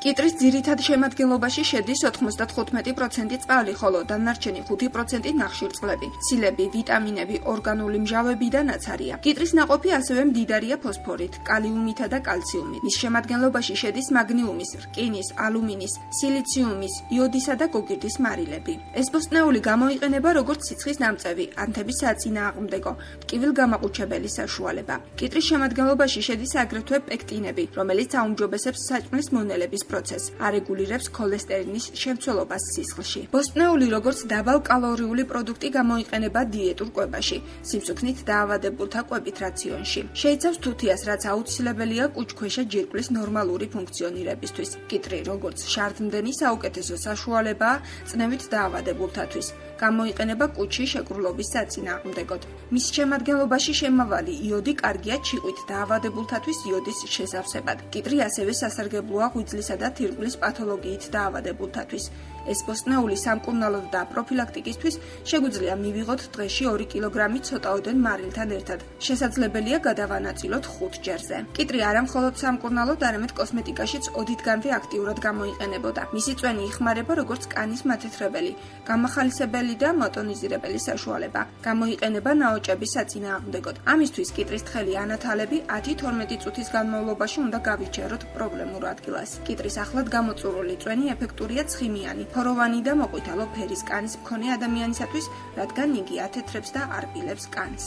კიტრის ძირითად შემადგენლობაში შედის 95% წყალი, ხოლო დანარჩენი 5% ნახშირწყლები, ცილები, ვიტამინები, ორგანული მჟავები და ნაცარია. კიტრის ნაყოფი ასევე მდიდარია ფოსფორით, კალიუმითა და კალციუმით. მის შემადგენლობაში შედის მაგნიუმის, რკინის, ალუმინის, სილიციუმის, იოდისა და გოგირდის მარილები. ეს ბოსტნეული გამოიყენება როგორც სიცხის დამწევი, ანთების საწინააღმდეგო, ტკივილგამაყუჩებელი საშუალება. კიტრის შემადგენლობაში შედის აგრეთვე პექტინები, რომელიც აუმჯობესებს საჭმლის მონელების პროცესს, არეგულირებს ქოლესტერინის შემცველობას სისხლში. ბოსტნეული როგორც დაბალკალორიული პროდუქტი გამოიყენება დიეტურ კვებაში, სიმსუქნით დაავადებულთა კვებით რაციონში. შეიცავს თუთიას, რაც აუცილებელია კუჭქვეშა ჯირკვლის ნორმალური ფუნქციონირებისთვის. კიტრი როგორც შარდმდენი საუკეთესო საშუალებაა წნევით დაავადებულთათვის. გამოიყენება კუჭში შეკრულობის საწინააღმდეგოდ. მის შემადგენლობაში შემავალი იოდი კარგია ჩიყვით დაავადებულთათვის იოდის შესავსებად. კიტრი ასევე სასარგებლოა ღვიძლისა და თირკმლის პათოლოგიით დაავადებულთათვის. ეს ბოსტნეული სამკურნალოდ და პროფილაქტიკისთვის შეგვიძლია მივიღოთ დღეში 2 კილოგრამი ცოტაოდენ მარილთან ერთად. შესაძლებელია გადავანაწილოთ 5 ჯერზე. კიტრი არა მხოლოდ სამკურნალოდ, არამედ კოსმეტიკაშიც ოდითგანვე აქტიურად გამოიყენებოდა. მისი წვენი იხმარება როგორც კანის მათეთრებელი, გამახალისებელი და მოტონიზირებელი საშუალება. გამოიყენება ნაოჭების საწინააღმდეგოდ. ამისთვის კიტრის თხელი ანათალები 10-12 წუთის განმავლობაში უნდა გავიჩეროთ პრობლემურ ადგილას. კიტრის ახლად გამოწურული წვენი ეფექტურია ცხიმიანი, ფოროვანი და მოყვითალო ფერის კანის მქონე ადამიანისათვის, რადგან იგი ათეთრებს და არბილებს კანს.